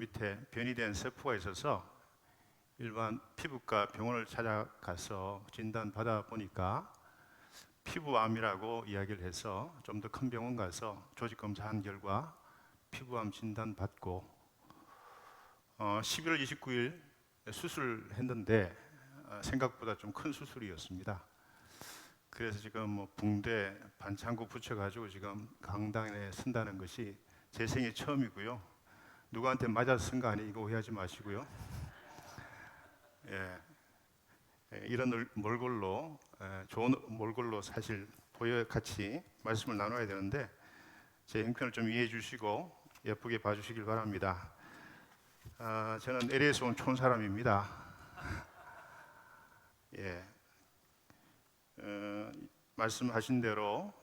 밑에 변이 된 세포가 있어서 일반 피부과 병원을 찾아가서 진단 받아 보니까 피부암이라고 이야기를 해서 좀 더 큰 병원 가서 조직 검사한 결과 피부암 진단 받고 11월 29일 수술했는데 생각보다 좀 큰 수술이었습니다. 그래서 지금 뭐 붕대 반창고 붙여가지고 지금 강당에 선다는 것이 제 생애 처음이고요. 누구한테 맞아서 쓴 거 아니고 오해하지 마시고요. 이런 몰골로 좋은 몰골로 사실 보여 같이 말씀을 나눠야 되는데 제 형편을 좀 이해해 주시고 예쁘게 봐주시길 바랍니다. 저는 LA에서 온 촌사람입니다. 말씀하신 대로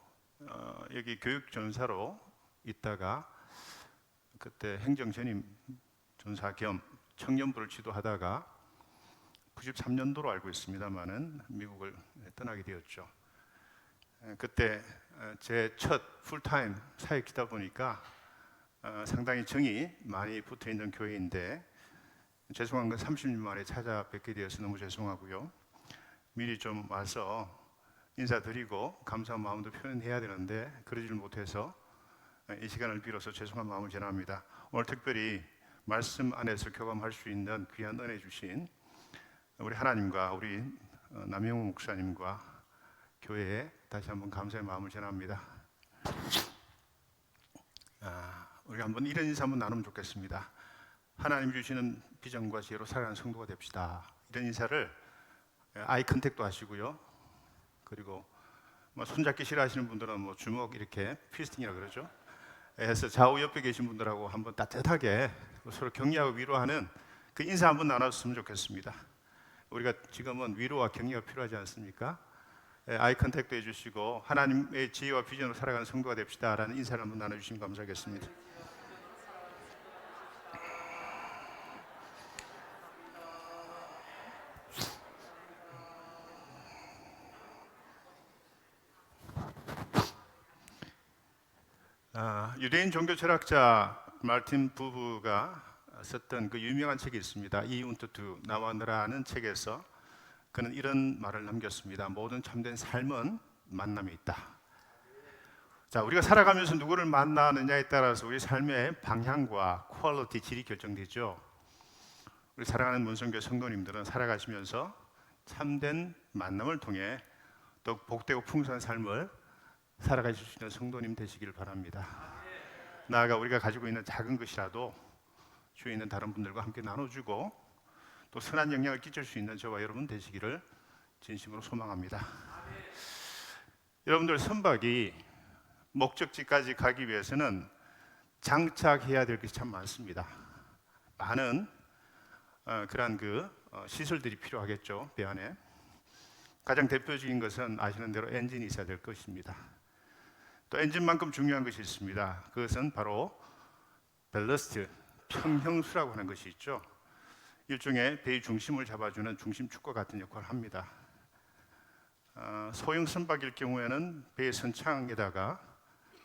여기 교육전사로 있다가 그때 행정전임 전사 겸 청년부를 지도하다가 93년도로 알고 있습니다만은 미국을 떠나게 되었죠. 그때 제 첫 풀타임 사역이다 보니까 상당히 정이 많이 붙어 있는 교회인데 죄송한 건 30년 만에 찾아뵙게 되어서 너무 죄송하고요. 미리 좀 와서 인사드리고 감사한 마음도 표현해야 되는데 그러지를 못해서 이 시간을 빌어서 죄송한 마음을 전합니다. 오늘 특별히 말씀 안에서 교감할 수 있는 귀한 은혜 주신 우리 하나님과 우리 남영우 목사님과 교회에 다시 한번 감사의 마음을 전합니다. 우리가 한번 이런 인사 한번 나누면 좋겠습니다. 하나님 주시는 비전과 지혜로 살아가는 성도가 됩시다. 이런 인사를 아이 컨택도 하시고요. 그리고 뭐 손잡기 싫어하시는 분들은 뭐 주먹 이렇게 피스팅이라 그러죠. 해서 좌우 옆에 계신 분들하고 한번 따뜻하게 서로 격려하고 위로하는 그 인사 한번 나눴으면 좋겠습니다. 우리가 지금은 위로와 격려가 필요하지 않습니까? 아이 컨택도 해주시고 하나님의 지혜와 비전으로 살아가는 성도가 됩시다라는 인사를 한번 나눠주시면 감사하겠습니다. 유대인 종교 철학자 말틴 부부가 썼던 그 유명한 책이 있습니다. 이 운트 투 나와 너라는 책에서 그는 이런 말을 남겼습니다. 모든 참된 삶은 만남에 있다. 자, 우리가 살아가면서 누구를 만나느냐에 따라서 우리 삶의 방향과 퀄리티, 질이 결정되죠. 우리 사랑하는 문성교 성도님들은 살아가시면서 참된 만남을 통해 또 복되고 풍성한 삶을 살아가실 수 있는 성도님 되시길 바랍니다. 나아가 우리가 가지고 있는 작은 것이라도 주위에 있는 다른 분들과 함께 나눠주고 또 선한 영향을 끼칠 수 있는 저와 여러분 되시기를 진심으로 소망합니다. 여러분들 선박이 목적지까지 가기 위해서는 장착해야 될 것이 참 많습니다. 많은 그러한 시설들이 필요하겠죠. 배 안에 가장 대표적인 것은 아시는 대로 엔진이 있어야 될 것입니다. 또 엔진만큼 중요한 것이 있습니다. 그것은 바로 밸러스트, 평형수라고 하는 것이 있죠. 일종의 배의 중심을 잡아주는 중심축과 같은 역할을 합니다. 소형 선박일 경우에는 배의 선창에다가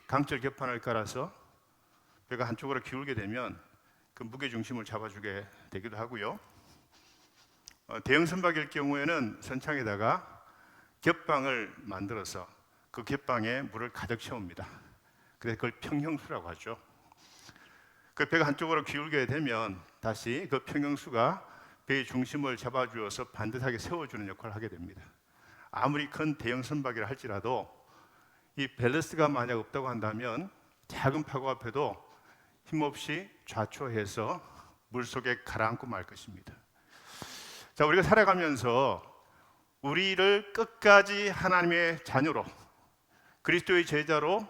강철 겹판을 깔아서 배가 한쪽으로 기울게 되면 그 무게 중심을 잡아주게 되기도 하고요. 대형 선박일 경우에는 선창에다가 겹방을 만들어서 그 겹방에 물을 가득 채웁니다. 그래서 그걸 평형수라고 하죠. 그 배가 한쪽으로 기울게 되면 다시 그 평형수가 배의 중심을 잡아주어서 반듯하게 세워주는 역할을 하게 됩니다. 아무리 큰 대형 선박이라 할지라도 이 밸러스트가 만약 없다고 한다면 작은 파고 앞에도 힘없이 좌초해서 물속에 가라앉고 말 것입니다. 자, 우리가 살아가면서 우리를 끝까지 하나님의 자녀로 그리스도의 제자로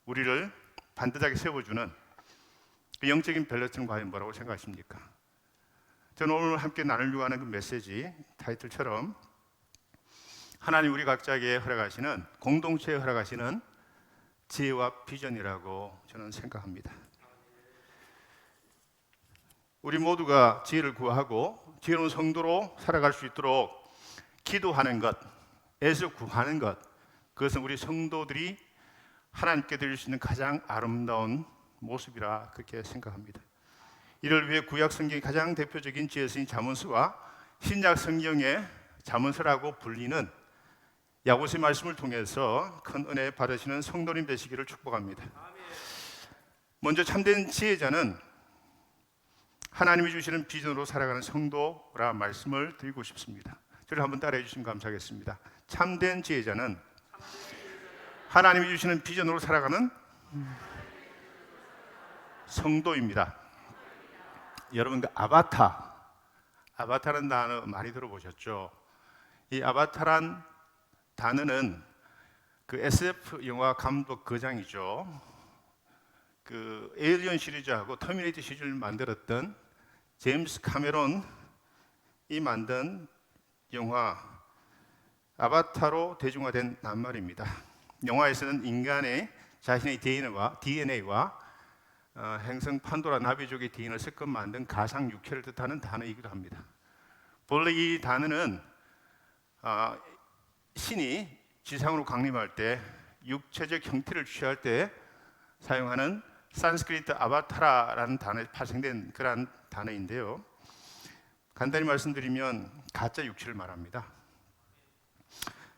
우리를 반듯하게 세워주는 그 영적인 밸런스는 과연 뭐라고 생각하십니까? 저는 오늘 함께 나누려고 하는 그 메시지 타이틀처럼 하나님 우리 각자에게 허락하시는 공동체에 허락하시는 지혜와 비전이라고 저는 생각합니다. 우리 모두가 지혜를 구하고 지혜로운 성도로 살아갈 수 있도록 기도하는 것, 애써 구하는 것, 그것은 우리 성도들이 하나님께 드릴 수 있는 가장 아름다운 모습이라 그렇게 생각합니다. 이를 위해 구약 성경의 가장 대표적인 지혜서인 잠언서와 신약 성경의 잠언서라고 불리는 야고보의 말씀을 통해서 큰 은혜 받으시는 성도님 되시기를 축복합니다. 먼저 참된 지혜자는 하나님이 주시는 비전으로 살아가는 성도라 말씀을 드리고 싶습니다. 저를 한번 따라해 주시면 감사하겠습니다. 참된 지혜자는 하나님이 주시는 비전으로 살아가는 성도입니다. 여러분, 그 아바타라는 단어 많이 들어보셨죠? 이 아바타란 단어는 그 SF 영화 감독 거장이죠. 그 에일리언 시리즈하고 터미네이터 시리즈를 만들었던 제임스 카메론이 만든 영화 아바타로 대중화된 낱말입니다. 영화에서는 인간의 자신의 DNA와 행성 판도라 나비족의 DNA를 섞어 만든 가상 육체를 뜻하는 단어이기도 합니다. 본래 이 단어는 신이 지상으로 강림할 때 육체적 형태를 취할 때 사용하는 산스크리트 아바타라는 단어에 파생된 그러한 단어인데요. 간단히 말씀드리면 가짜 육체를 말합니다.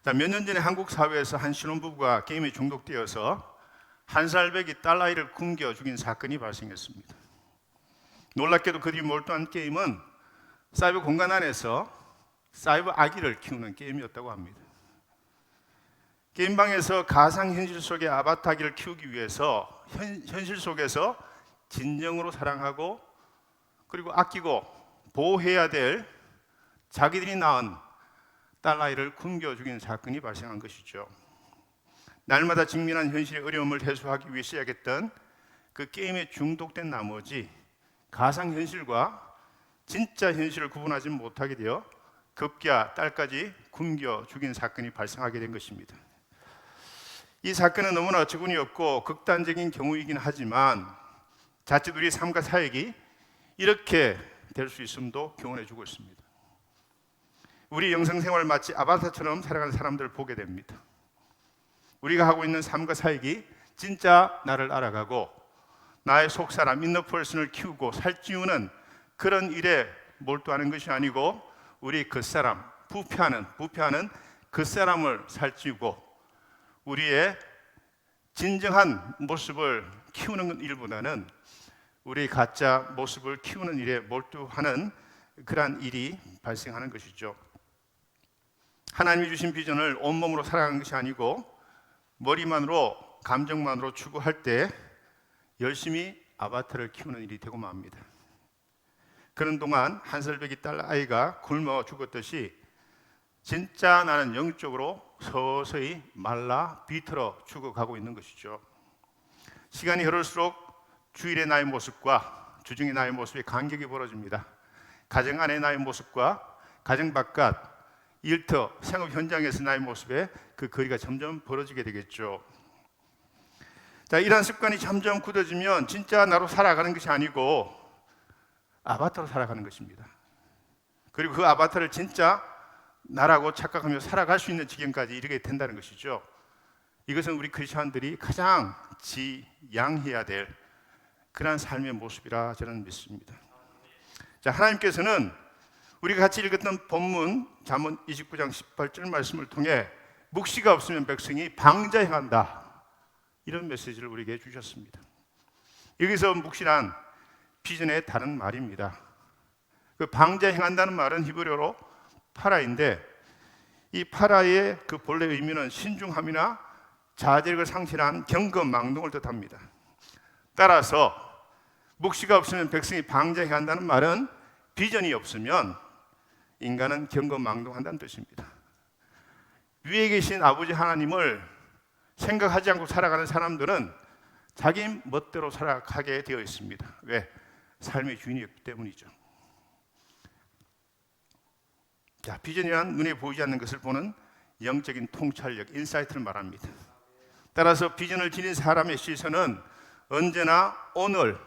몇 년 전에 한국 사회에서 한 신혼부부가 게임에 중독되어서 한 살배기 딸아이를 굶겨 죽인 사건이 발생했습니다. 놀랍게도 그 뒤 몰두한 게임은 사이버 공간 안에서 사이버 아기를 키우는 게임이었다고 합니다. 게임방에서 가상현실 속의 아바타 아기를 키우기 위해서 현실 속에서 진정으로 사랑하고 그리고 아끼고 보호해야 될 자기들이 낳은 딸아이를 굶겨 죽인 사건이 발생한 것이죠. 날마다 직면한 현실의 어려움을 해소하기 위해 시작했던 그 게임에 중독된 나머지 가상현실과 진짜 현실을 구분하지 못하게 되어 급기야 딸까지 굶겨 죽인 사건이 발생하게 된 것입니다. 이 사건은 너무나 어처구니 없고 극단적인 경우이긴 하지만 자칫 우리 삶과 사역이 이렇게 될 수 있음도 교훈해 주고 있습니다. 우리 영성생활 마치 아바타처럼 살아가는 사람들을 보게 됩니다. 우리가 하고 있는 삶과 사역이 진짜 나를 알아가고 나의 속사람 인너퍼슨을 키우고 살찌우는 그런 일에 몰두하는 것이 아니고 우리 겉사람 부패하는 겉사람을 살찌우고 우리의 진정한 모습을 키우는 일보다는 우리 가짜 모습을 키우는 일에 몰두하는 그러한 일이 발생하는 것이죠. 하나님이 주신 비전을 온몸으로 살아가는 것이 아니고 머리만으로 감정만으로 추구할 때 열심히 아바타를 키우는 일이 되고 맙니다. 그런 동안 한살배기 딸 아이가 굶어 죽었듯이 진짜 나는 영적으로 서서히 말라 비틀어 죽어가고 있는 것이죠. 시간이 흐를수록 주일의 나의 모습과 주중의 나의 모습에 간격이 벌어집니다. 가정 안의 나의 모습과 가정 바깥 일터 생업 현장에서 나의 모습에 그 거리가 점점 벌어지게 되겠죠. 자, 이러한 습관이 점점 굳어지면 진짜 나로 살아가는 것이 아니고 아바타로 살아가는 것입니다. 그리고 그 아바타를 진짜 나라고 착각하며 살아갈 수 있는 지경까지 이르게 된다는 것이죠. 이것은 우리 크리스천들이 가장 지양해야 될 그러한 삶의 모습이라 저는 믿습니다. 자, 하나님께서는 우리가 같이 읽었던 본문 잠언 29장 18절 말씀을 통해 묵시가 없으면 백성이 방자 행한다, 이런 메시지를 우리에게 주셨습니다. 여기서 묵시란 비전의 다른 말입니다. 그 방자 행한다는 말은 히브리어로 파라인데 이 파라의 그 본래 의미는 신중함이나 자제력을 상실한 경건망동을 뜻합니다. 따라서 묵시가 없으면 백성이 방자 행한다는 말은 비전이 없으면 인간은 경건망동한다는 뜻입니다. 위에 계신 아버지 하나님을 생각하지 않고 살아가는 사람들은 자기 멋대로 살아가게 되어 있습니다. 왜? 삶의 주인이었기 때문이죠. 자, 비전이란 눈에 보이지 않는 것을 보는 영적인 통찰력, 인사이트를 말합니다. 따라서 비전을 지닌 사람의 시선은 언제나 오늘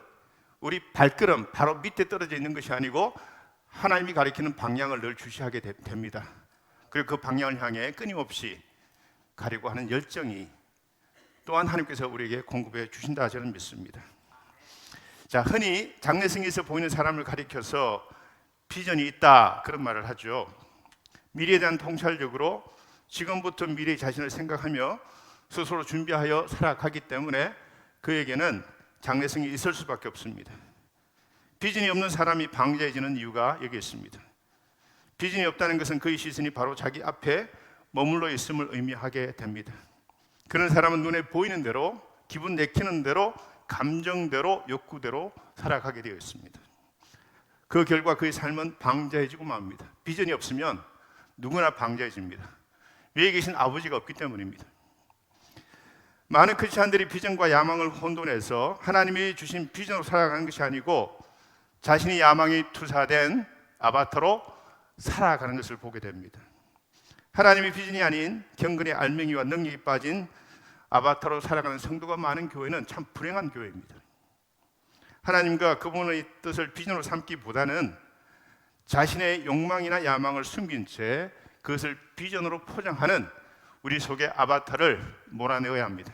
우리 발걸음 바로 밑에 떨어져 있는 것이 아니고 하나님이 가리키는 방향을 늘 주시하게 됩니다. 그리고 그 방향을 향해 끊임없이 가려고 하는 열정이 또한 하나님께서 우리에게 공급해 주신다 저는 믿습니다. 자, 흔히 장래성이 있어 보이는 사람을 가리켜서 비전이 있다 그런 말을 하죠. 미래에 대한 통찰력으로 지금부터 미래의 자신을 생각하며 스스로 준비하여 살아가기 때문에 그에게는 장래성이 있을 수밖에 없습니다. 비전이 없는 사람이 방자해지는 이유가 여기 있습니다. 비전이 없다는 것은 그의 시선이 바로 자기 앞에 머물러 있음을 의미하게 됩니다. 그런 사람은 눈에 보이는 대로, 기분 내키는 대로, 감정대로, 욕구대로 살아가게 되어 있습니다. 그 결과 그의 삶은 방자해지고 맙니다. 비전이 없으면 누구나 방자해집니다. 위에 계신 아버지가 없기 때문입니다. 많은 크리스찬들이 비전과 야망을 혼돈해서 하나님이 주신 비전으로 살아가는 것이 아니고 자신이 야망이 투사된 아바타로 살아가는 것을 보게 됩니다. 하나님의 비전이 아닌 경건의 알맹이와 능력이 빠진 아바타로 살아가는 성도가 많은 교회는 참 불행한 교회입니다. 하나님과 그분의 뜻을 비전으로 삼기보다는 자신의 욕망이나 야망을 숨긴 채 그것을 비전으로 포장하는 우리 속의 아바타를 몰아내어야 합니다.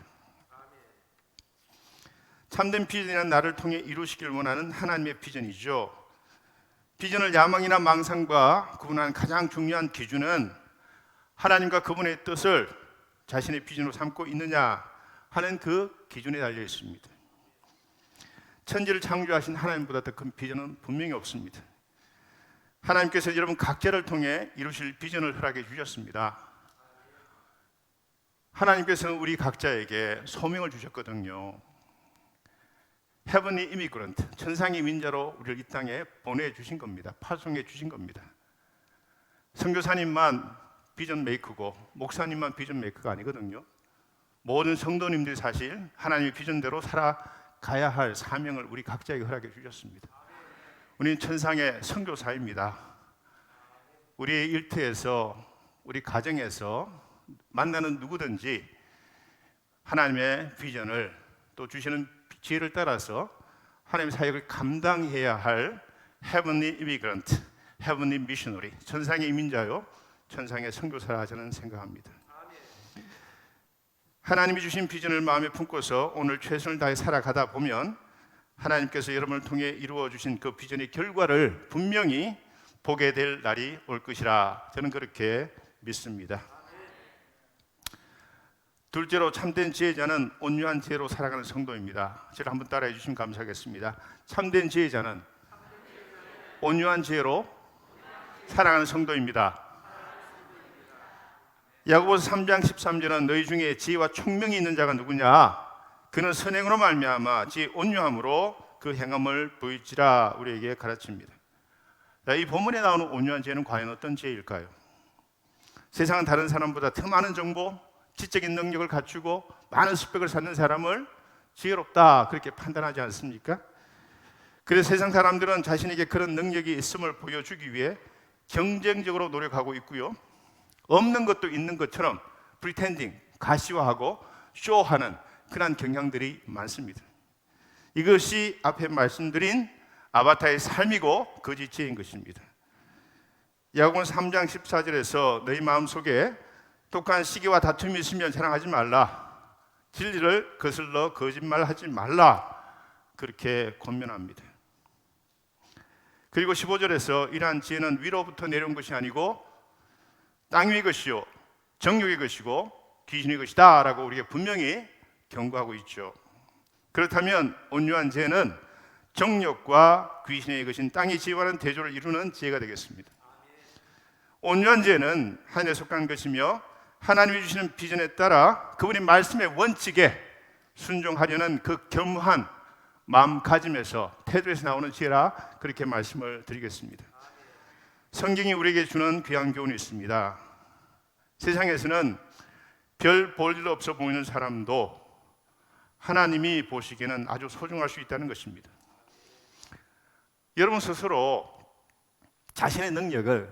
참된 비전이란 나를 통해 이루시길 원하는 하나님의 비전이죠. 비전을 야망이나 망상과 구분하는 가장 중요한 기준은 하나님과 그분의 뜻을 자신의 비전으로 삼고 있느냐 하는 그 기준에 달려 있습니다. 천지를 창조하신 하나님보다 더 큰 비전은 분명히 없습니다. 하나님께서 여러분 각자를 통해 이루실 비전을 허락해 주셨습니다. 하나님께서는 우리 각자에게 소명을 주셨거든요. Heavenly Immigrant, 천상의 민자로 우리를 이 땅에 보내주신 겁니다. 파송해 주신 겁니다. 선교사님만 비전 메이커고 목사님만 비전 메이커가 아니거든요. 모든 성도님들이 사실 하나님의 비전대로 살아가야 할 사명을 우리 각자에게 허락해 주셨습니다. 우리는 천상의 선교사입니다. 우리의 일터에서, 우리 가정에서 만나는 누구든지 하나님의 비전을 또 주시는 지혜를 따라서 하나님의 사역을 감당해야 할 Heavenly Immigrant, Heavenly Missionary, 천상의 이민자요, 천상의 선교사라 저는 생각합니다. 하나님이 주신 비전을 마음에 품고서 오늘 최선을 다해 살아가다 보면 하나님께서 여러분을 통해 이루어 주신 그 비전의 결과를 분명히 보게 될 날이 올 것이라 저는 그렇게 믿습니다. 둘째로 참된 지혜자는 온유한 지혜로 살아가는 성도입니다. 저를 한번 따라해 주시면 감사하겠습니다. 참된 지혜자는 온유한 지혜로 살아가는 성도입니다. 야고보서 3장 13절은 너희 중에 지혜와 총명이 있는 자가 누구냐? 그는 선행으로 말미암아 지 온유함으로 그 행함을 보일지라 우리에게 가르칩니다. 자, 이 본문에 나오는 온유한 지혜는 과연 어떤 지혜일까요? 세상은 다른 사람보다 더 많은 정보, 지적인 능력을 갖추고 많은 스펙을 쌓는 사람을 지혜롭다 그렇게 판단하지 않습니까? 그래서 세상 사람들은 자신에게 그런 능력이 있음을 보여주기 위해 경쟁적으로 노력하고 있고요. 없는 것도 있는 것처럼 프리텐딩, 가시화하고 쇼하는 그런 경향들이 많습니다. 이것이 앞에 말씀드린 아바타의 삶이고 거짓 지혜인 것입니다. 야고보서 3장 14절에서 너희 마음속에 독한 시기와 다툼이 있으면 자랑하지 말라. 진리를 거슬러 거짓말하지 말라. 그렇게 권면합니다. 그리고 15절에서 이러한 지혜는 위로부터 내려온 것이 아니고 땅 위의 것이요 정욕의 것이고 귀신의 것이다 라고 우리가 분명히 경고하고 있죠. 그렇다면 온유한 지혜는 정욕과 귀신의 것인 땅의 지혜와는 대조를 이루는 지혜가 되겠습니다. 온유한 지혜는 하나님에 속한 것이며 하나님이 주시는 비전에 따라 그분의 말씀의 원칙에 순종하려는 그 겸허한 마음가짐에서 태도에서 나오는 지혜라 그렇게 말씀을 드리겠습니다. 성경이 우리에게 주는 귀한 교훈이 있습니다. 세상에서는 별 볼 일 없어 보이는 사람도 하나님이 보시기에는 아주 소중할 수 있다는 것입니다. 여러분 스스로 자신의 능력을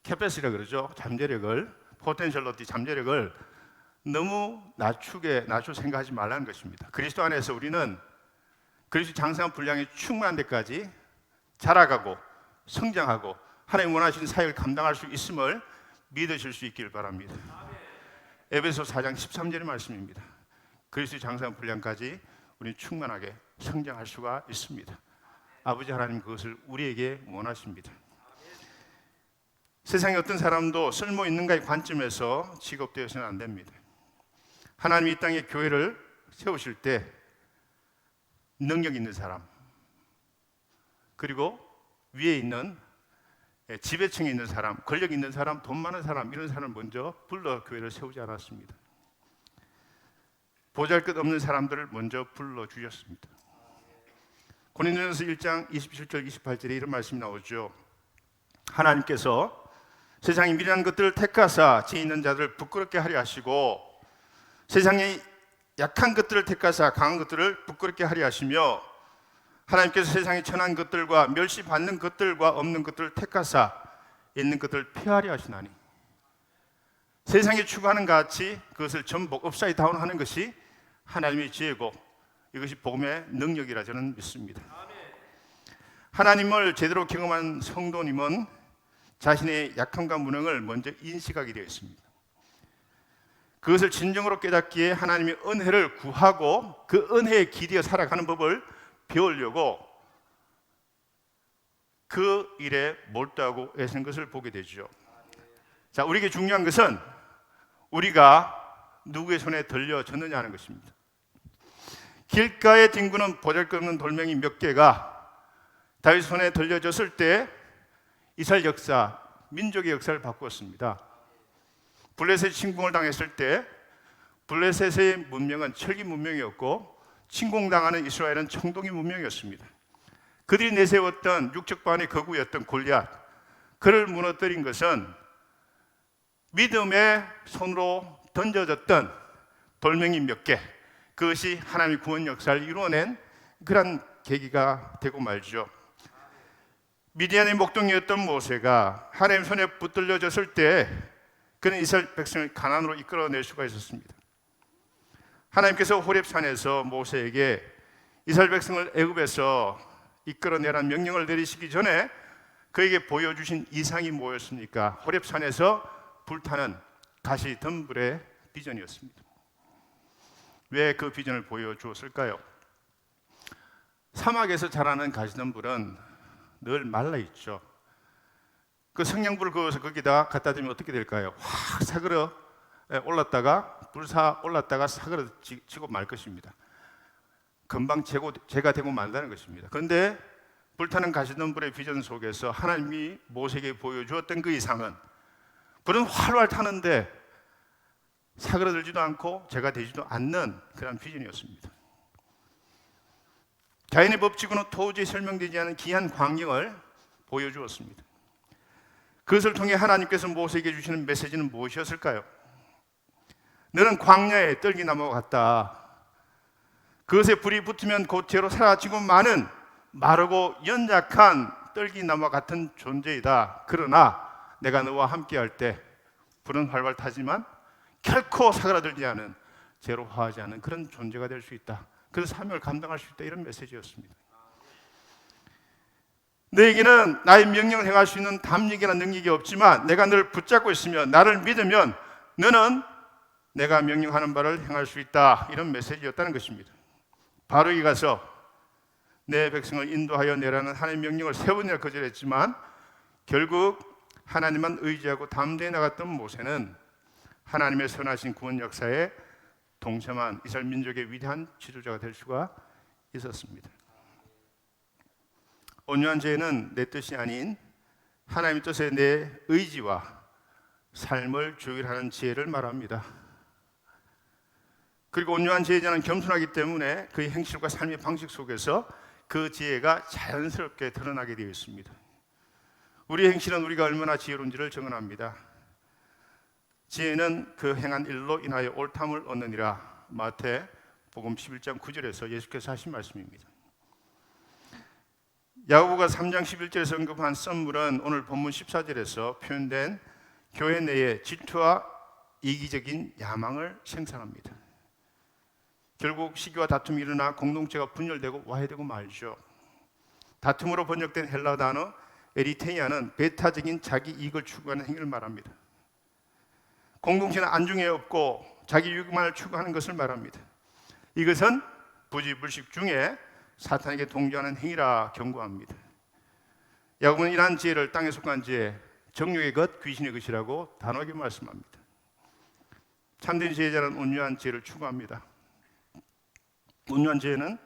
캐패시티라 그러죠. 잠재력을 포텐셜러티 잠재력을 너무 낮추 생각하지 말라는 것입니다. 그리스도 안에서 우리는 그리스도 장성한 분량이 충만한 데까지 자라가고 성장하고 하나님 원하시는 사역을 감당할 수 있음을 믿으실 수 있길 바랍니다. 에베소 4장 13절의 말씀입니다. 그리스도 장성한 분량까지 우리는 충만하게 성장할 수가 있습니다. 아버지 하나님 그것을 우리에게 원하십니다. 세상의 어떤 사람도 쓸모 있는가의 관점에서 취급되어서는 안 됩니다. 하나님이 이 땅에 교회를 세우실 때 능력 있는 사람, 그리고 위에 있는 지배층에 있는 사람, 권력 있는 사람, 돈 많은 사람, 이런 사람을 먼저 불러 교회를 세우지 않았습니다. 보잘것없는 사람들을 먼저 불러주셨습니다. 고린도전서 1장 27절 28절에 이런 말씀이 나오죠. 하나님께서 세상의 미련한 것들을 택하사 지혜 있는 자들을 부끄럽게 하려 하시고 세상의 약한 것들을 택하사 강한 것들을 부끄럽게 하려 하시며 하나님께서 세상의 천한 것들과 멸시받는 것들과 없는 것들을 택하사 있는 것들을 폐하려 하시나니, 세상이 추구하는 것 같이 그것을 전복 업사이드 다운 하는 것이 하나님의 지혜고 이것이 복음의 능력이라 저는 믿습니다. 하나님을 제대로 경험한 성도님은 자신의 약함과 무능을 먼저 인식하게 되어 있습니다. 그것을 진정으로 깨닫기에 하나님의 은혜를 구하고 그 은혜에 기대어 살아가는 법을 배우려고 그 일에 몰두하고 애쓰는 것을 보게 되죠. 자, 우리에게 중요한 것은 우리가 누구의 손에 들려졌느냐 하는 것입니다. 길가에 뒹구는 보잘것없는 돌멩이 몇 개가 다윗 손에 들려졌을 때 이스라엘 역사, 민족의 역사를 바꾸었습니다. 블레셋 침공을 당했을 때 블레셋의 문명은 철기 문명이었고 침공당하는 이스라엘은 청동기 문명이었습니다. 그들이 내세웠던 육적반의 거구였던 골리앗, 그를 무너뜨린 것은 믿음의 손으로 던져졌던 돌멩이 몇 개, 그것이 하나님의 구원 역사를 이루어낸 그런 계기가 되고 말죠. 미디안의 목동이었던 모세가 하나님 손에 붙들려졌을 때 그는 이스라엘 백성을 가나안으로 이끌어낼 수가 있었습니다. 하나님께서 호렙산에서 모세에게 이스라엘 백성을 애굽에서 이끌어내라는 명령을 내리시기 전에 그에게 보여주신 이상이 뭐였습니까? 호렙산에서 불타는 가시 덤불의 비전이었습니다. 왜 그 비전을 보여주었을까요? 사막에서 자라는 가시 덤불은 늘 말라있죠. 그 성냥불을 그어서 거기다 갖다 대면 어떻게 될까요? 확 사그러 올랐다가 불사 올랐다가 사그러지고 말 것입니다. 금방 재가 되고 말다는 것입니다. 그런데 불타는 가시덤불의 비전 속에서 하나님이 모세에게 보여주었던 그 이상은 불은 활활 타는데 사그러들지도 않고 재가 되지도 않는 그런 비전이었습니다. 자연의 법칙으로는 도저히 설명되지 않은 귀한 광경을 보여주었습니다. 그것을 통해 하나님께서 모세에게 주시는 메시지는 무엇이었을까요? 너는 광야의 떨기나무와 같다. 그것에 불이 붙으면 곧 재로 사라지고 마는 마르고 연약한 떨기나무와 같은 존재이다. 그러나 내가 너와 함께할 때 불은 활활 타지만 결코 사그라들지 않은 재로 화하지 않은 그런 존재가 될 수 있다. 그래서 사명을 감당할 수 있다. 이런 메시지였습니다. 너에게는 나의 명령을 행할 수 있는 담력이나 능력이 없지만 내가 너를 붙잡고 있으면, 나를 믿으면 너는 내가 명령하는 바를 행할 수 있다. 이런 메시지였다는 것입니다. 바로에 가서 내 백성을 인도하여 내라는 하나님의 명령을 세 번이나 거절했지만 결국 하나님만 의지하고 담대히 나갔던 모세는 하나님의 선하신 구원 역사에 동참한 이스라엘 민족의 위대한 지도자가 될 수가 있었습니다. 온유한 죄는 내 뜻이 아닌 하나님의 뜻에 내 의지와 삶을 조율하는 지혜를 말합니다. 그리고 온유한 제자는 겸손하기 때문에 그의 행실과 삶의 방식 속에서 그 지혜가 자연스럽게 드러나게 되어 있습니다. 우리의 행실은 우리가 얼마나 지혜로운지를 증언합니다. 지혜는 그 행한 일로 인하여 옳담을 얻느니라. 마태복음 11장 9절에서 예수께서 하신 말씀입니다. 야고보가 3장 11절에서 언급한 썸물은 오늘 본문 14절에서 표현된 교회 내의 질투와 이기적인 야망을 생산합니다. 결국 시기와 다툼이 일어나 공동체가 분열되고 와해되고 말죠. 다툼으로 번역된 헬라 단어 에리테이아는 배타적인 자기 이익을 추구하는 행위를 말합니다. 공동체는 안중에 없고 자기 유익만을 추구하는 것을 말합니다. 이것은 부지불식 중에 사탄에게 동조하는 행위라 경고합니다. 야곱은 이러한 지혜를 땅에 속한 지혜, 정욕의 것, 귀신의 것이라고 단호하게 말씀합니다. 참된 지혜자는 온유한 지혜를 추구합니다. 온유한 지혜는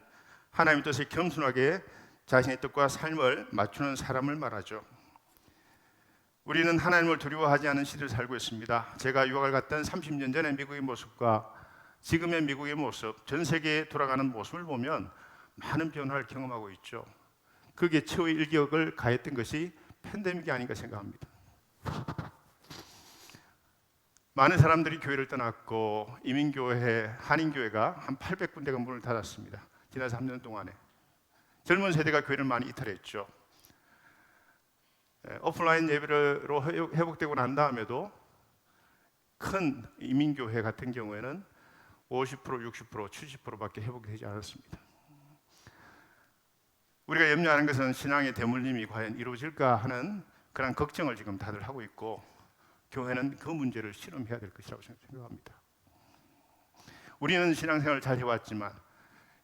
하나님의 뜻에 겸손하게 자신의 뜻과 삶을 맞추는 사람을 말하죠. 우리는 하나님을 두려워하지 않은 시대를 살고 있습니다. 제가 유학을 갔던 30년 전의 미국의 모습과 지금의 미국의 모습, 전 세계에 돌아가는 모습을 보면 많은 변화를 경험하고 있죠. 그게 최후의 일격을 가했던 것이 팬데믹이 아닌가 생각합니다. 많은 사람들이 교회를 떠났고 이민교회, 한인교회가 한 800군데가 문을 닫았습니다. 지난 3년 동안에 젊은 세대가 교회를 많이 이탈했죠. 오프라인 예배로 회복되고 난 다음에도 큰 이민교회 같은 경우에는 50%, 60%, 70%밖에 회복되지 않았습니다. 우리가 염려하는 것은 신앙의 대물림이 과연 이루어질까 하는 그런 걱정을 지금 다들 하고 있고, 교회는 그 문제를 실험해야 될 것이라고 생각합니다. 우리는 신앙생활을 잘 해왔지만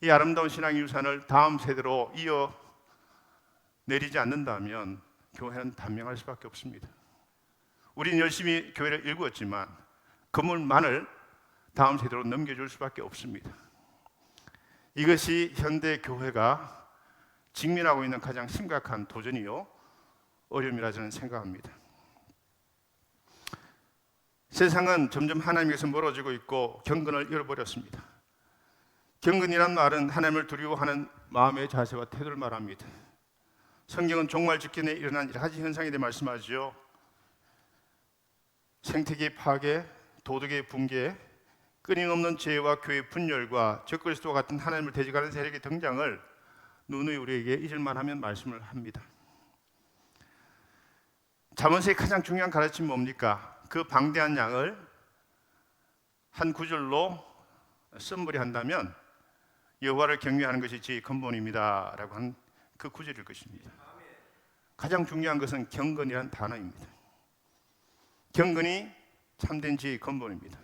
이 아름다운 신앙의 유산을 다음 세대로 이어내리지 않는다면 교회는 단명할 수밖에 없습니다. 우리는 열심히 교회를 일구었지만 그물만을 다음 세대로 넘겨줄 수밖에 없습니다. 이것이 현대 교회가 직면하고 있는 가장 심각한 도전이요 어려움이라 저는 생각합니다. 세상은 점점 하나님께서 멀어지고 있고 경건을 잃어버렸습니다. 경건이란 말은 하나님을 두려워하는 마음의 자세와 태도를 말합니다. 성경은 종말 직전에 일어난 여러 가지 현상에 대해 말씀하죠. 생태계 파괴, 도덕의 붕괴, 끊임없는 죄와 교회의 분열과 적그리스도와 같은 하나님을 대적하는 세력의 등장을 누누이 우리에게 잊을만 하면 말씀을 합니다. 잠언서의 가장 중요한 가르침이 뭡니까? 그 방대한 양을 한 구절로 썸머리한다면 여호와를 경외하는 것이 지혜의 근본입니다 라고 한 그 구절일 것입니다. 가장 중요한 것은 경건이라는 단어입니다. 경건이 참된 지혜의 근본입니다.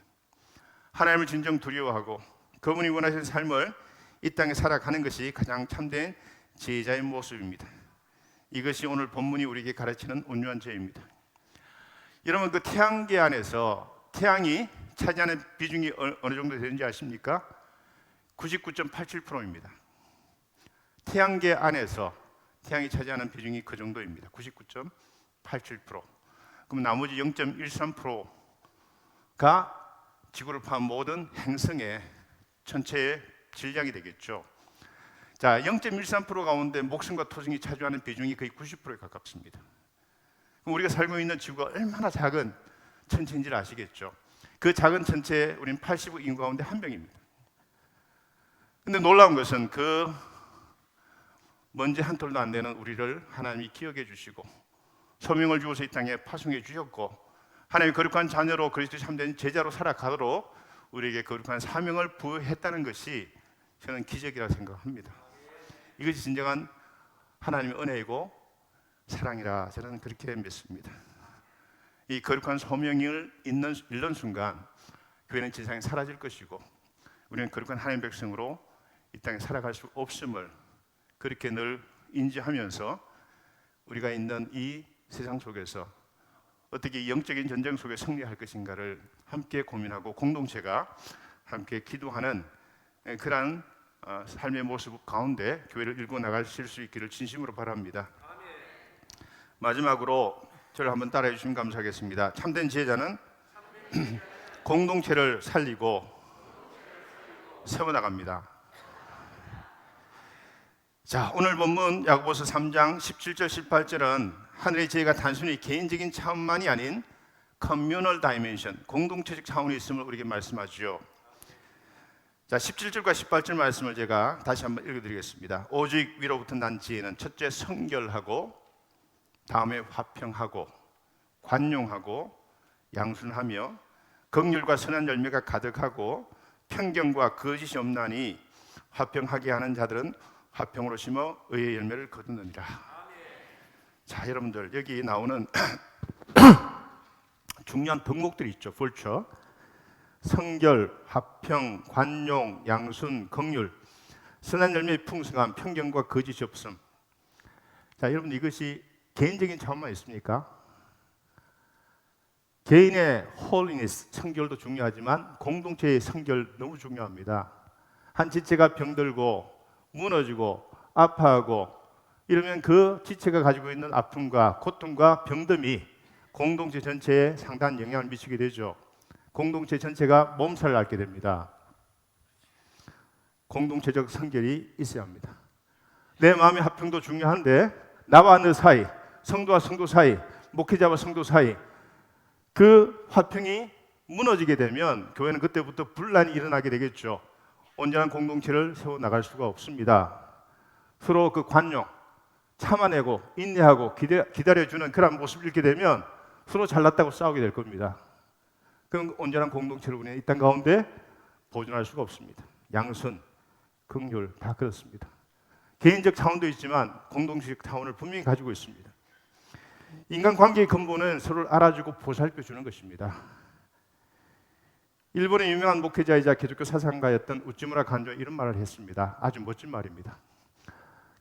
하나님을 진정 두려워하고 그분이 원하시는 삶을 이 땅에 살아가는 것이 가장 참된 지혜자의 모습입니다. 이것이 오늘 본문이 우리에게 가르치는 온유한 지혜입니다. 여러분, 그 태양계 안에서 태양이 차지하는 비중이 어느 정도 되는지 아십니까? 99.87%입니다. 태양계 안에서 태양이 차지하는 비중이 그 정도입니다. 99.87%. 그럼 나머지 0.13%가 지구를 포함한 모든 행성의 전체의 질량이 되겠죠. 자, 0.13% 가운데 목성과 토성이 차지하는 비중이 거의 90%에 가깝습니다. 그럼 우리가 살고 있는 지구가 얼마나 작은 천체인지를 아시겠죠. 그 작은 천체에 우리는 80억 인구 가운데 한 명입니다. 근데 놀라운 것은 그 먼지 한 톨도 안 되는 우리를 하나님이 기억해 주시고 소명을 주어서 이 땅에 파송해 주셨고 하나님의 거룩한 자녀로 그리스도의 참된 제자로 살아가도록 우리에게 거룩한 사명을 부여했다는 것이 저는 기적이라고 생각합니다. 이것이 진정한 하나님의 은혜이고 사랑이라 저는 그렇게 믿습니다. 이 거룩한 소명을 잃는 순간 교회는 지상에 사라질 것이고 우리는 거룩한 하나님의 백성으로 이 땅에 살아갈 수 없음을 그렇게 늘 인지하면서 우리가 있는 이 세상 속에서 어떻게 영적인 전쟁 속에 승리할 것인가를 함께 고민하고 공동체가 함께 기도하는 그러한 삶의 모습 가운데 교회를 일궈 나가실 수 있기를 진심으로 바랍니다. 마지막으로 저를 한번 따라해 주시면 감사하겠습니다. 참된 지혜자는 공동체를 살리고 세워나갑니다. 자, 오늘 본문 야고보서 3장 17절 18절은 하늘의 지혜가 단순히 개인적인 차원만이 아닌 커뮤널 다이멘션, 공동체적 차원이 있음을 우리에게 말씀하죠. 자, 17절과 18절 말씀을 제가 다시 한번 읽어드리겠습니다. 오직 위로부터 난 지혜는 첫째 성결하고 다음에 화평하고 관용하고 양순하며 긍휼과 선한 열매가 가득하고 편견과 거짓이 없나니 화평하게 하는 자들은 화평으로 심어 의의 열매를 거두느니라. 자, 여러분들 여기 나오는 중요한 덕목들이 있죠. 벌써 성결, 화평, 관용, 양순, 긍휼. 선한 열매의 풍성함, 편견과 거짓이 없음. 자, 여러분 이것이 개인적인 차원만 있습니까? 개인의 홀리니스, 성결도 중요하지만 공동체의 성결 너무 중요합니다. 한 지체가 병들고 무너지고 아파하고 이러면 그 지체가 가지고 있는 아픔과 고통과 병듦이 공동체 전체에 상당한 영향을 미치게 되죠. 공동체 전체가 몸살을 앓게 됩니다. 공동체적 성결이 있어야 합니다. 내 마음의 화평도 중요한데 나와 너 사이, 성도와 성도 사이, 목회자와 성도 사이 그 화평이 무너지게 되면 교회는 그때부터 분란이 일어나게 되겠죠. 온전한 공동체를 세워나갈 수가 없습니다. 서로 그 관용, 참아내고 인내하고 기다려주는 그런 모습을 잃게 되면 서로 잘났다고 싸우게 될 겁니다. 그럼 온전한 공동체를 우리는 이 땅 가운데 보존할 수가 없습니다. 양선, 긍휼 다 그렇습니다. 개인적 차원도 있지만 공동체적 차원을 분명히 가지고 있습니다. 인간관계의 근본은 서로를 알아주고 보살펴주는 것입니다. 일본의 유명한 목회자이자 기독교 사상가였던 우찌무라 간조 이런 말을 했습니다. 아주 멋진 말입니다.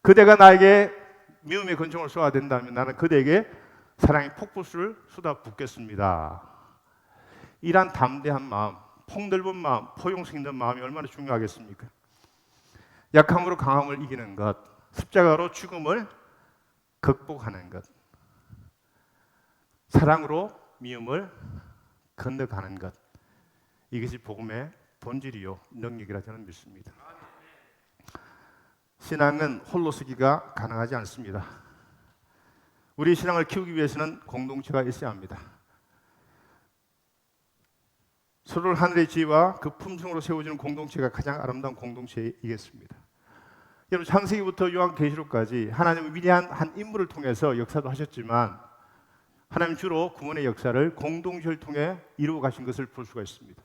그대가 나에게 미움의 권총을 쏘아야 된다면 나는 그대에게 사랑의 폭포수를 쏟아붓겠습니다. 이란 담대한 마음, 폭넓은 마음, 포용성 있는 마음이 얼마나 중요하겠습니까? 약함으로 강함을 이기는 것, 십자가로 죽음을 극복하는 것, 사랑으로 미움을 건너가는 것, 이것이 복음의 본질이요 능력이라 저는 믿습니다. 신앙은 홀로 서기가 가능하지 않습니다. 우리 신앙을 키우기 위해서는 공동체가 있어야 합니다. 서로를 하늘의 지혜와 그 품성으로 세워주는 공동체가 가장 아름다운 공동체이겠습니다. 여러분 창세기부터 요한계시록까지 하나님은 위대한 한 인물을 통해서 역사도 하셨지만 하나님 주로 구원의 역사를 공동체를 통해 이루어 가신 것을 볼 수가 있습니다.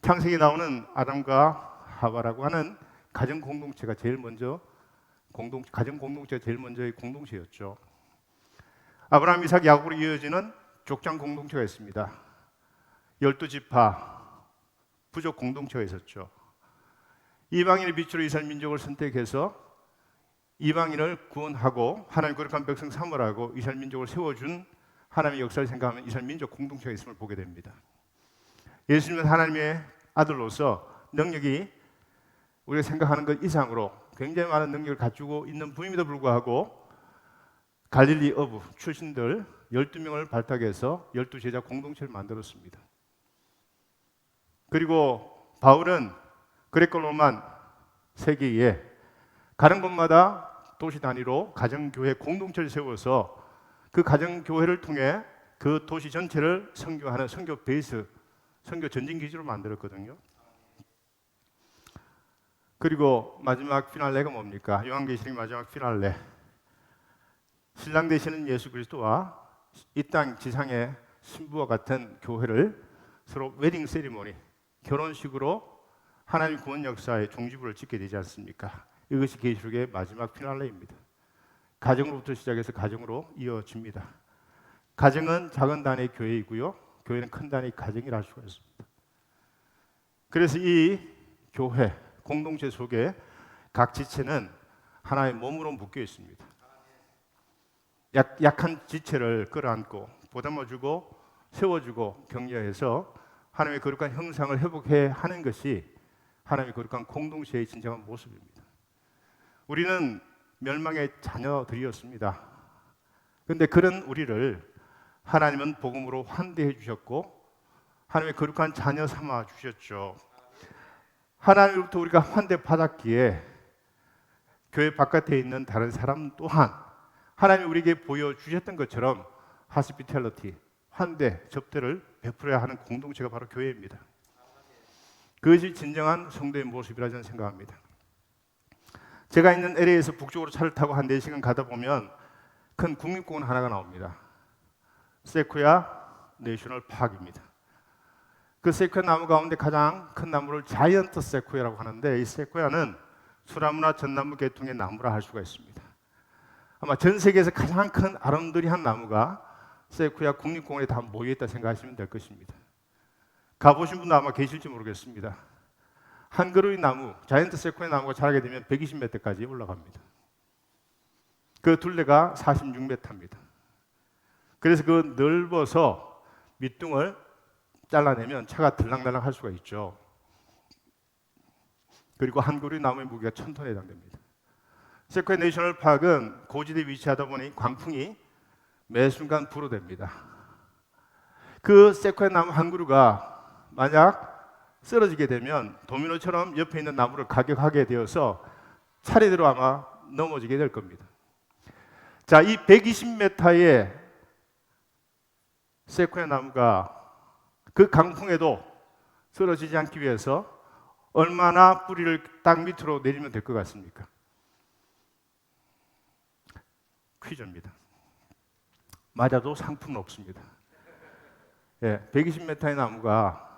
창세기에 나오는 아담과 하와라고 하는 가정 공동체가 제일 먼저 가정 공동체가 제일 먼저의 공동체였죠. 아브라함, 이삭, 야곱으로 이어지는 족장 공동체가 있습니다. 12지파 부족 공동체가 있었죠. 이방인의 빛으로 이스라엘 민족을 선택해서 이방인을 구원하고 하나님 거룩한 백성 삼으라고 이스라엘 민족을 세워준 하나님의 역사를 생각하면 이스라엘 민족 공동체가 있음을 보게 됩니다. 예수님은 하나님의 아들로서 능력이 우리가 생각하는 것 이상으로 굉장히 많은 능력을 갖추고 있는 분임에도 불구하고 갈릴리 어부 출신들 12명을 발탁해서 12제자 공동체를 만들었습니다. 그리고 바울은 그레코 로만 세계에 가는 곳마다 도시 단위로 가정교회 공동체를 세워서 그 가정교회를 통해 그 도시 전체를 선교하는 선교 베이스, 선교 전진 기지로 만들었거든요. 그리고 마지막 피날레가 뭡니까? 요한계시록 마지막 피날레. 신랑 되시는 예수 그리스도와 이 땅 지상의 신부와 같은 교회를 서로 웨딩 세리머니, 결혼식으로 하나님 구원 역사의 종지부를 짓게 되지 않습니까? 이것이 계시록의 마지막 피날레입니다. 가정으로부터 시작해서 가정으로 이어집니다. 가정은 작은 단위의 교회이고요. 교회는 큰 단위의 가정이라 할 수가 있습니다. 그래서 이 교회, 공동체 속에 각 지체는 하나의 몸으로 묶여 있습니다. 약한 지체를 끌어안고 보담아주고 세워주고 격려해서 하나님의 거룩한 형상을 회복해 하는 것이 하나님의 거룩한 공동체의 진정한 모습입니다. 우리는 멸망의 자녀들이었습니다. 그런데 그런 우리를 하나님은 복음으로 환대해 주셨고 하나님의 거룩한 자녀 삼아 주셨죠. 하나님으로부터 우리가 환대받았기에 교회 바깥에 있는 다른 사람 또한 하나님이 우리에게 보여주셨던 것처럼 하스피탈리티, 환대, 접대를 베풀어야 하는 공동체가 바로 교회입니다. 그것이 진정한 성도의 모습이라 저는 생각합니다. 제가 있는 LA에서 북쪽으로 차를 타고 한 4시간 가다 보면 큰 국립공원 하나가 나옵니다. 세쿠야 내셔널 파크입니다. 그 세쿠야 나무 가운데 가장 큰 나무를 자이언트 세쿠야라고 하는데 이 세쿠야는 소나무나 전나무 계통의 나무라 할 수가 있습니다. 아마 전 세계에서 가장 큰 아름드리한 나무가 세쿠야 국립공원에 다 모여있다 생각하시면 될 것입니다. 가보신 분도 아마 계실지 모르겠습니다. 한 그루의 나무, 자이언트 세코야 나무가 자라게 되면 120m까지 올라갑니다. 그 둘레가 46m입니다. 그래서 그 넓어서 밑둥을 잘라내면 차가 들락날락 할 수가 있죠. 그리고 한 그루의 나무의 무게가 1000톤에 해당됩니다. 세코야 내셔널 파크는 고지대에 위치하다 보니 광풍이 매 순간 불어댑니다. 그 세코야 나무 한 그루가 만약 쓰러지게 되면 도미노처럼 옆에 있는 나무를 가격하게 되어서 차례대로 아마 넘어지게 될 겁니다. 자, 이 120m의 세코야 나무가 그 강풍에도 쓰러지지 않기 위해서 얼마나 뿌리를 땅 밑으로 내리면 될 것 같습니까? 퀴즈입니다. 맞아도 상품은 없습니다. 120m의 나무가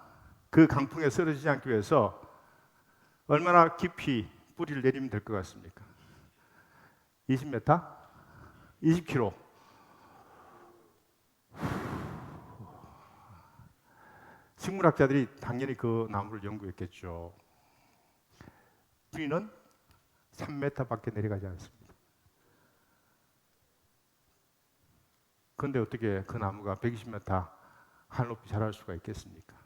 그 강풍에 쓰러지지 않기 위해서 얼마나 깊이 뿌리를 내리면 될 것 같습니까? 20m? 20km. 식물학자들이 당연히 그 나무를 연구했겠죠. 뿌리는 3m밖에 내려가지 않습니다. 그런데 어떻게 그 나무가 120m 하늘 높이 자랄 수가 있겠습니까?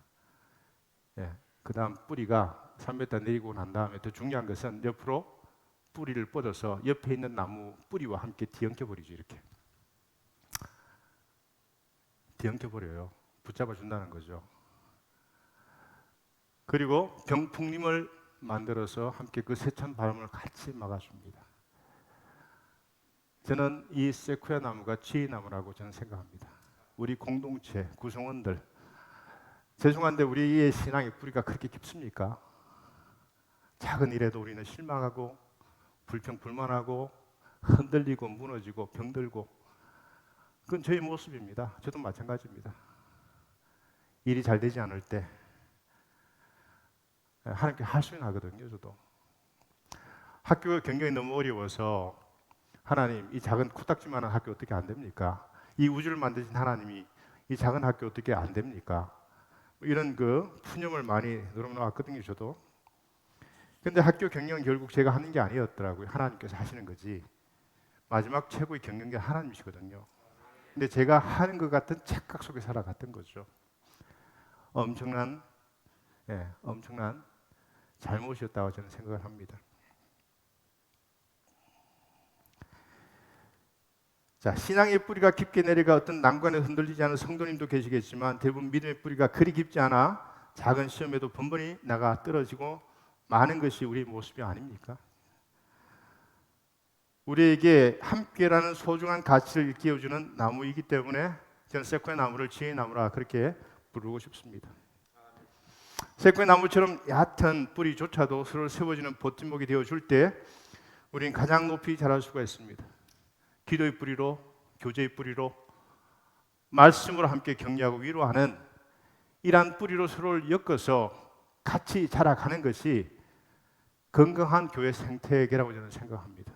그 다음 뿌리가 3m 내리고 난 다음에 더 중요한 것은 옆으로 뿌리를 뻗어서 옆에 있는 나무 뿌리와 함께 뒤엉켜버리죠. 이렇게 뒤엉켜버려요. 붙잡아 준다는 거죠. 그리고 병풍림을 만들어서 함께 그 세찬 바람을 같이 막아줍니다. 저는 이 세코야 나무가 지혜 나무라고 저는 생각합니다. 우리 공동체 구성원들, 죄송한데 우리의 신앙의 뿌리가 그렇게 깊습니까? 작은 일에도 우리는 실망하고 불평불만하고 흔들리고 무너지고 병들고, 그건 저희 모습입니다. 저도 마찬가지입니다. 일이 잘 되지 않을 때 하나님께 하소연하거든요. 저도 학교 경경이 너무 어려워서 하나님, 이 작은 코딱지만한 학교 어떻게 안 됩니까? 이 우주를 만드신 하나님이 이 작은 학교 어떻게 안 됩니까? 이런 그 푸념을 많이 늘어놓았거든요. 저도. 근데 학교 경영은 결국 제가 하는 게 아니었더라고요. 하나님께서 하시는 거지. 마지막 최고의 경영자 하나님이시거든요. 근데 제가 하는 것 같은 착각 속에 살아갔던 거죠. 엄청난 잘못이었다고 저는 생각을 합니다. 자, 신앙의 뿌리가 깊게 내려가 어떤 난관에 흔들리지 않은 성도님도 계시겠지만 대부분 믿음의 뿌리가 그리 깊지 않아 작은 시험에도 번번이 나가 떨어지고 많은 것이 우리의 모습이 아닙니까? 우리에게 함께라는 소중한 가치를 일깨워주는 나무이기 때문에 저는 세코야 나무를 지혜의 나무라 그렇게 부르고 싶습니다. 세코야 나무처럼 얕은 뿌리조차도 서로 세워지는 버팀목이 되어줄 때 우리는 가장 높이 자랄 수가 있습니다. 기도의 뿌리로, 교제의 뿌리로, 말씀으로 함께 격려하고 위로하는 이러한 뿌리로 서로를 엮어서 같이 자라가는 것이 건강한 교회 생태계라고 저는 생각합니다.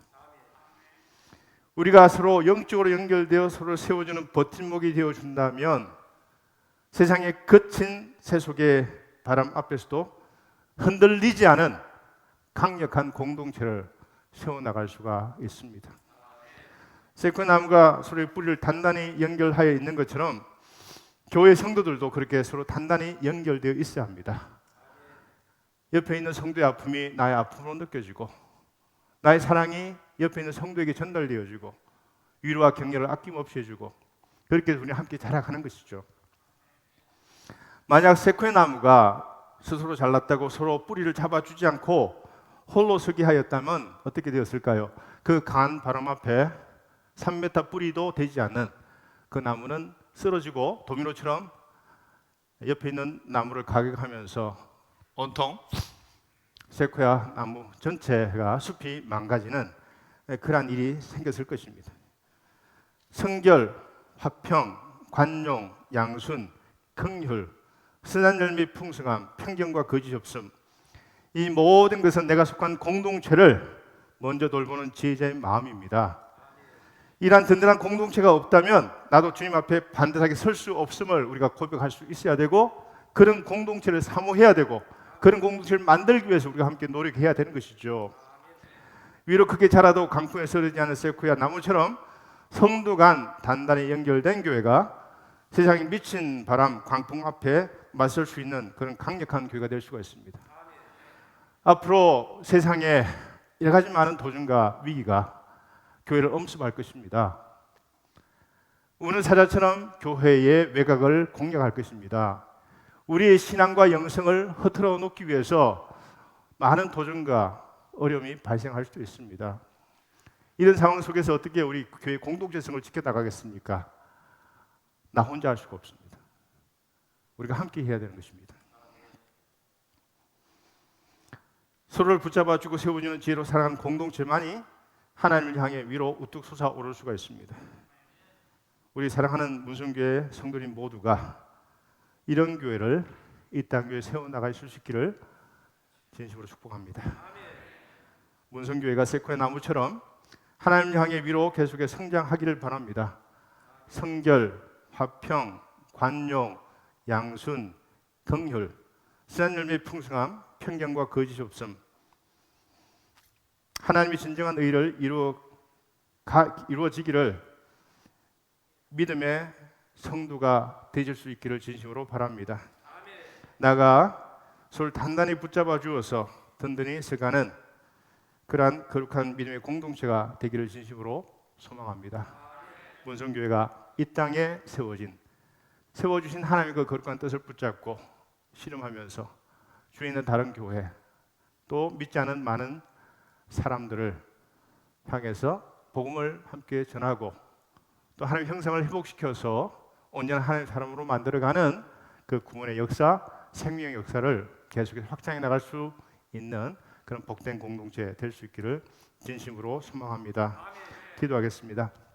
우리가 서로 영적으로 연결되어 서로 세워주는 버팀목이 되어준다면 세상의 거친 세속의 바람 앞에서도 흔들리지 않은 강력한 공동체를 세워나갈 수가 있습니다. 세코야 나무가 서로의 뿌리를 단단히 연결하여 있는 것처럼 교회 성도들도 그렇게 서로 단단히 연결되어 있어야 합니다. 옆에 있는 성도의 아픔이 나의 아픔으로 느껴지고 나의 사랑이 옆에 있는 성도에게 전달되어지고 위로와 격려를 아낌없이 해주고 그렇게 우리 함께 자라가는 것이죠. 만약 세코야 나무가 스스로 잘났다고 서로 뿌리를 잡아주지 않고 홀로 서기 하였다면 어떻게 되었을까요? 그 강한 바람 앞에 3m 뿌리도 되지 않는 그 나무는 쓰러지고 도미노처럼 옆에 있는 나무를 가격하면서 온통 세코야 나무 전체가 숲이 망가지는 그러한 일이 생겼을 것입니다. 성결, 화평, 관용, 양순, 긍휼, 선한 열매 풍성함, 편견과 거짓 없음, 이 모든 것은 내가 속한 공동체를 먼저 돌보는 지혜자의 마음입니다. 이러한 든든한 공동체가 없다면 나도 주님 앞에 반듯하게 설 수 없음을 우리가 고백할 수 있어야 되고 그런 공동체를 사모해야 되고 그런 공동체를 만들기 위해서 우리가 함께 노력해야 되는 것이죠. 위로 크게 자라도 강풍에 쓰러지지 않는 세쿠야 나무처럼 성도 간 단단히 연결된 교회가 세상에 미친 바람, 광풍 앞에 맞설 수 있는 그런 강력한 교회가 될 수가 있습니다. 앞으로 세상에 여러 가지 많은 도전과 위기가 교회를 엄습할 것입니다. 우는 사자처럼 교회의 외곽을 공략할 것입니다. 우리의 신앙과 영성을 흐트러 놓기 위해서 많은 도전과 어려움이 발생할 수도 있습니다. 이런 상황 속에서 어떻게 우리 교회 공동체성을 지켜나가겠습니까? 나 혼자 할 수가 없습니다. 우리가 함께 해야 되는 것입니다. 서로를 붙잡아주고 세워주는 지혜로 살아가는 공동체만이 하나님을 향해 위로 우뚝 솟아오를 수가 있습니다. 우리 사랑하는 문성교회 성도님 모두가 이런 교회를 이 땅 교회에 세워나갈 수 있기를 진심으로 축복합니다. 문성교회가 세코야 나무처럼 하나님을 향해 위로 계속해 성장하기를 바랍니다. 성결, 화평, 관용, 양순, 긍휼, 선한 열매의 풍성함, 편견과 거짓 없음, 하나님이 진정한 의를 이루어지기를 믿음의 성도가 되실 수 있기를 진심으로 바랍니다. 나가 서로 단단히 붙잡아 주어서 든든히 서가는 그러한 거룩한 믿음의 공동체가 되기를 진심으로 소망합니다. 문성교회가 이 땅에 세워주신 하나님의 그 거룩한 뜻을 붙잡고 실험하면서 주위에 있는 다른 교회 또 믿지 않은 많은 사람들을 향해서 복음을 함께 전하고 또 하나님의 형상을 회복시켜서 온전한 하나님의 사람으로 만들어가는 그 구원의 역사, 생명의 역사를 계속해서 확장해 나갈 수 있는 그런 복된 공동체 될 수 있기를 진심으로 소망합니다. 기도하겠습니다.